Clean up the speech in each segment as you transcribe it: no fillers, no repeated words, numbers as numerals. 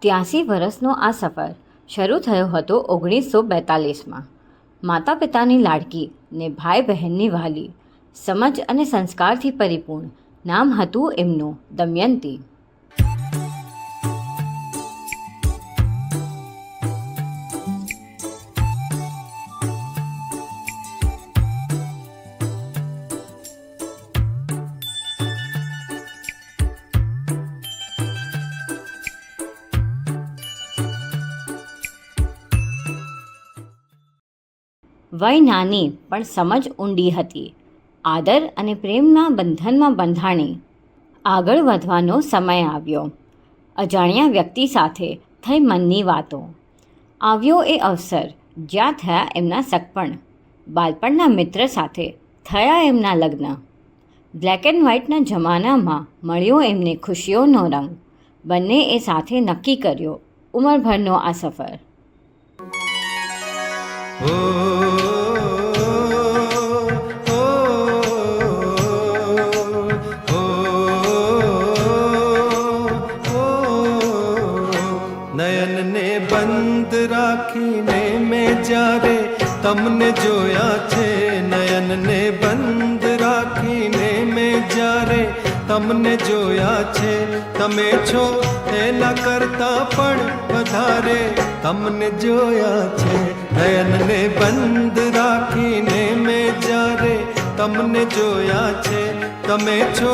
83 વર્ષનો આ સફર શરૂ થયો હતો 1942માં. માતા પિતાની લાડકી ને ભાઈ બહેનની વહાલી, સમજ અને સંસ્કારથી પરિપૂર્ણ નામ હતું એમનું દમયંતી. વય નાની પણ સમજ ઊંડી હતી. આદર અને પ્રેમના બંધનમાં બંધાણી આગળ વધવાનો સમય આવ્યો. અજાણ્યા વ્યક્તિ સાથે થઈ મનની વાતો. આવ્યો એ અવસર જ્યાં થયા એમના સગપણ. બાળપણના મિત્ર સાથે થયા એમના લગ્ન. બ્લેક એન્ડ વ્હાઇટના જમાનામાં મળ્યો એમને ખુશીઓનો રંગ. બંને એ સાથે નક્કી કર્યો ઉંમરભરનો આ સફર. નયનને બંધ રાખીને મેં જ્યારે તમને જોયા છે, નયનને બંધ રાખીને મેં જ્યારે તમને જોયા છે, તમે છો એના કરતા પણ વધારે તમને જોયા છે. નયનને બંધ રાખીને મેં જ્યારે તમને જોયા છે, તમે છો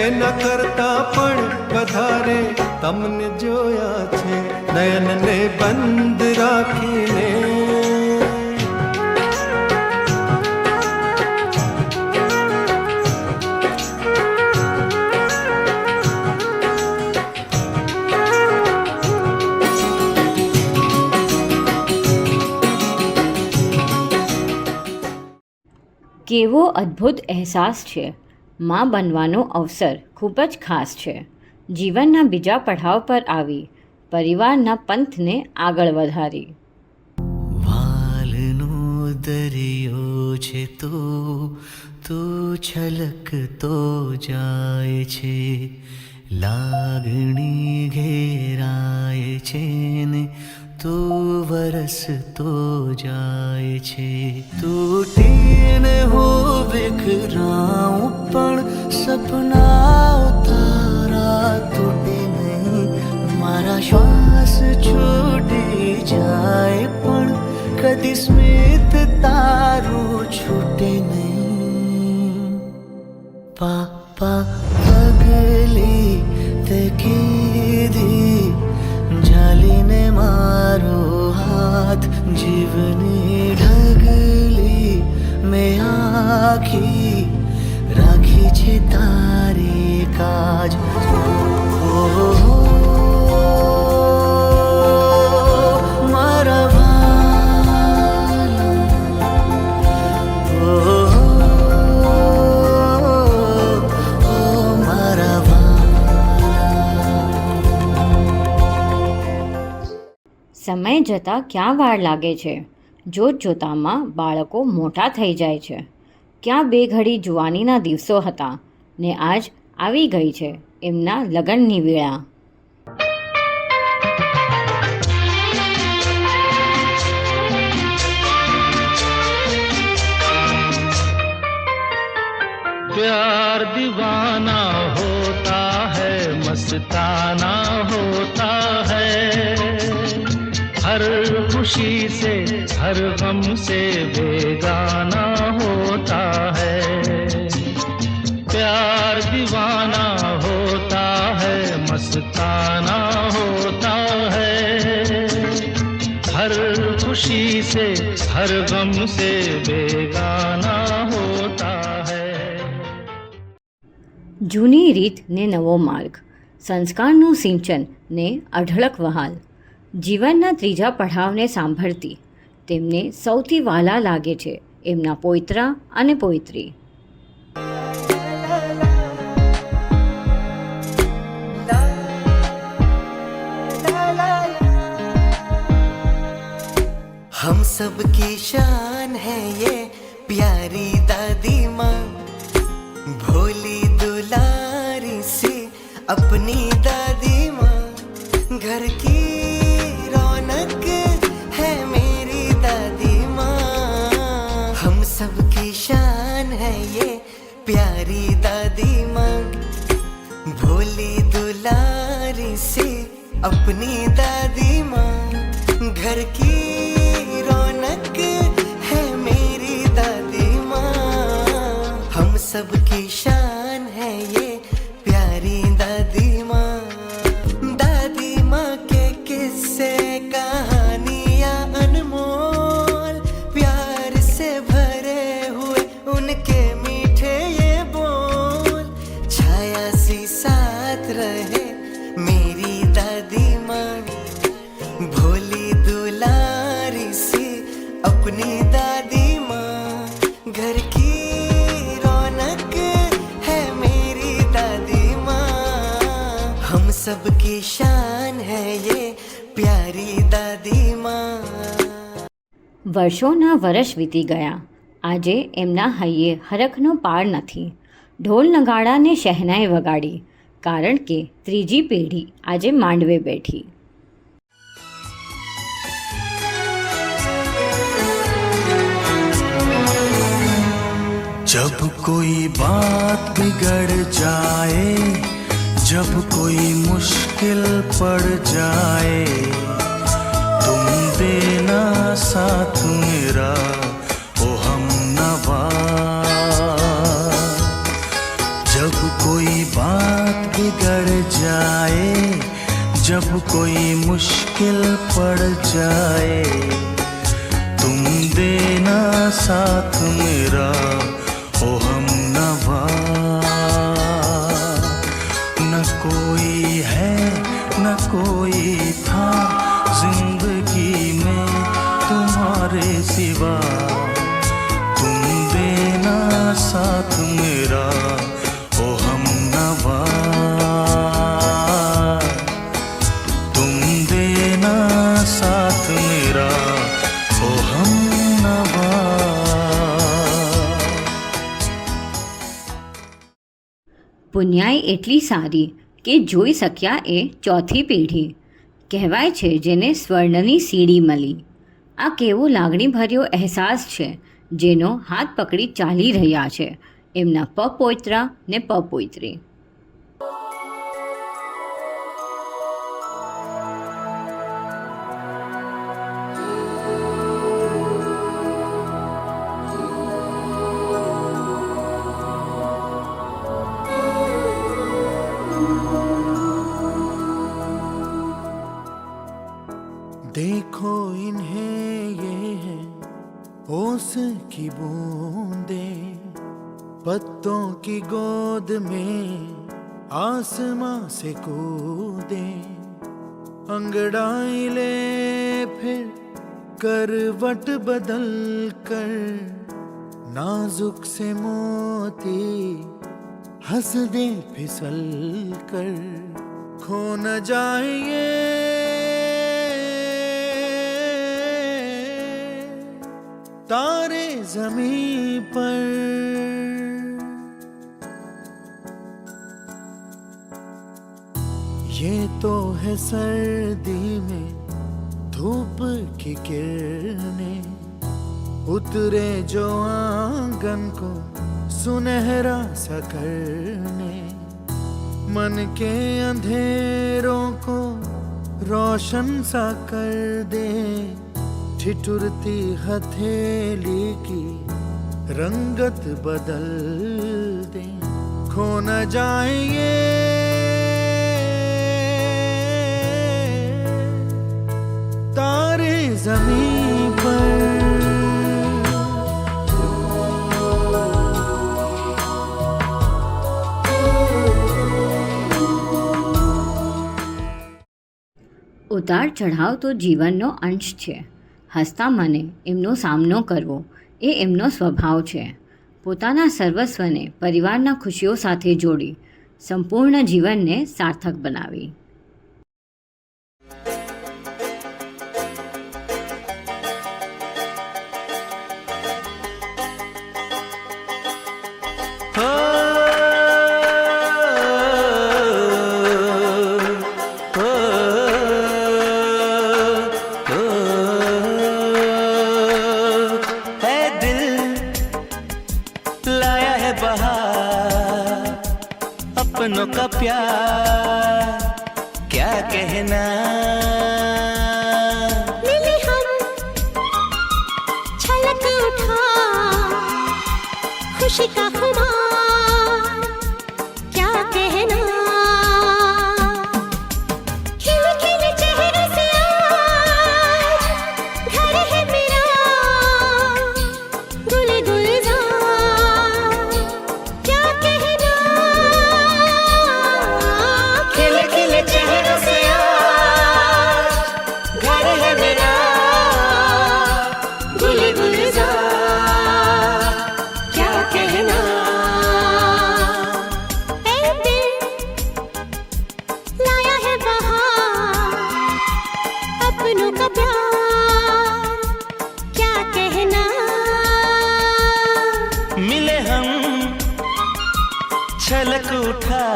એના કરતા પણ વધારે તમને જોયા છે. નયનને બંધ રાખીને કેવો અદ્ભુત અહેસાસ છે. માં બનવાનો અવસર ખૂબ જ ખાસ છે. જીવનના બીજા પડાવ પર આવી પરિવારના પંથને આગળ વધારી. વાલનો દરિયો છે તો છલકતો જાય છે, લાગણી ઘેરાય છે ને તો વરસતો જાય છે. તૂટીને હું વિખરાઉં પણ સપના તારા તૂટે નહીં. મારા શ્વાસ છૂટી જાય પણ કદી સ્મિત તારું છૂટે નહીં. પાપા પગલી તે કીધી ઝાલીને મારો હાથ, જીવની ઢગલી મેં આખી રાખી છે તારી કાજ. મારા વાલા, મારા સમય જતાં ક્યાં વાર લાગે છે. જોત જોતામાં બાળકો મોટા થઈ જાય છે. ક્યાં બે ઘડી જુવાનીના દિવસો હતા ને આજ આવી ગઈ છે એમના લગ્નની વેળા. प्यार दीवाना होता है, मस्ताना होता है, हर खुशी से हर गम से बेगाना होता है. प्यार दीवाना होता है, मस्ताना होता है, हर खुशी से हर गम से बेगाना होता है. જૂની રીત ને નવો માર્ગ, સંસ્કારનું સિંચન ને અઢળક વહાલ. જીવનના ત્રીજા પડાવને સાંભળતી તેમને સૌથી વહાલા લાગે છે એમના પોયત્રા અને પોયત્રી. हम सबकी शान है ये प्यारी दादी माँ, भोली दुलारी सी अपनी दादी माँ, घर की सबकी शान है ये प्यारी दादी माँ, भोली दुलारी सी अपनी दादी माँ। घर की रौनक है मेरी दादी माँ, हम सबकी शान है ये प्यारी दादी माँ। दादी माँ के किस्से कहानियाँ अनमोल, प्यार से भरे हुए उनके मीठे ये बोल, छाया सी साथ रहे मेरी दादी माँ, भोली दुलारी सी अपनी दादी माँ। घर की रौनक है मेरी दादी माँ, हम सबकी शान है ये प्यारी दादी माँ। વર્ષોના વર્ષ વીતી ગયા. આજે એમના હૈયે હરખનો પાર નથી. ઢોલ નગાડાને શહેનાઈ વગાડી, કારણ કે ત્રીજી પેઢી આજે માંડવે બેઠી. जब कोई बात बिगड़ जाए, जब कोई मुश्किल पड़ जाए, तुम देना साथ मेरा ओ हमनवा। जब कोई बात बिगड़ जाए, जब कोई मुश्किल पड़ जाए, तुम देना साथ मेरा ओ हमनवा। न कोई है न कोई था जिंदगी में तुम्हारे सिवा, तुम देना साथ मेरा ओ हमनवा। तुम देना साथ मेरा ओ हमनवा। પુન્યાઈ એટલી સારી કે જોઈ શક્યા એ ચોથી પેઢી. કહેવાય છે જેને સ્વર્ણની સીડી મળી. આ કેવો લાગણીભર્યો અહેસાસ છે જેનો હાથ પકડી ચાલી રહ્યા છે એમના પપોયત્રા ને પપોયત્રી. देखो इन्हें ये है ओस की बूंदे, पत्तों की गोद में आसमां से कूदे। अंगड़ाई ले फिर करवट बदल कर, नाजुक से मोती हंस दे फिसल कर। खो न जाए तारे जमीन पर, ये तो है सर्दी में धूप की किरणें, उतरे जो आंगन को सुनहरा सा करने। मन के अंधेरों को रोशन सा कर दे, ठिठुरती हथेली की रंगत बदल दे। खो न जाए तारे जमीन पर। ઉતાર ચઢાવ તો જીવનનો અંશ છે. હસતા મને એમનો સામનો કરવો એ એમનો સ્વભાવ છે. પોતાના સર્વસ્વને પરિવારના ખુશીઓ સાથે જોડી સંપૂર્ણ જીવનને સાર્થક બનાવી. अपनों का प्यार क्या कहना। मिले हम छलक उठा खुशी का खुमार क्या कहना। खिले खिले चेहरे से आज घर है मेरा गुले गुलजार क्या कहना। खिले खिले चेहरे से आज घर है मेरा गुल गुलजार क्या कहना। ऐ दिल लाया है बहार अपनों का प्यार क्या कहना। मिले हम छलक उठा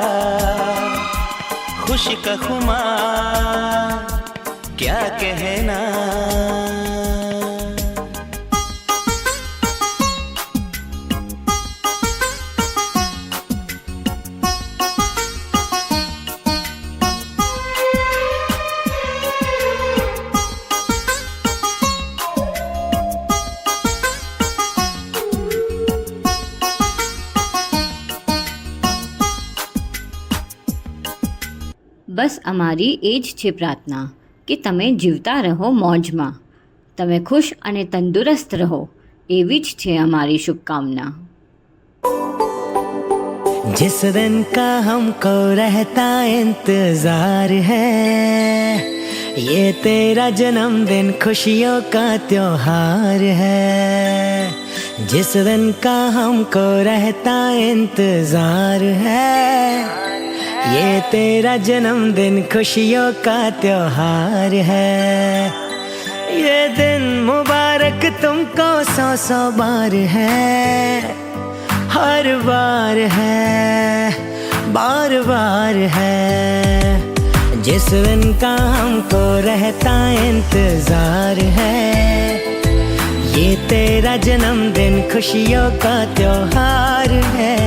खुशी का खुमार क्या कहना। બસ અમારી એ જ છે પ્રાર્થના કે તમે જીવતા રહો મોજમાં, તમે ખુશ અને તંદુરસ્ત રહો, એવી જ છે અમારી શુભકામના. जिस दिन का हमको रहता इंतजार है, ये तेरा जन्मदिन खुशियों का त्योहार है। जिस दिन का हमको रहता इंतजार है, ये तेरा जन्मदिन खुशियों का त्योहार है। ये दिन मुबारक तुमको 100 बार है, हर बार है, बार बार है। जिस दिन का हमको रहता इंतजार है, ये तेरा जन्मदिन खुशियों का त्योहार है।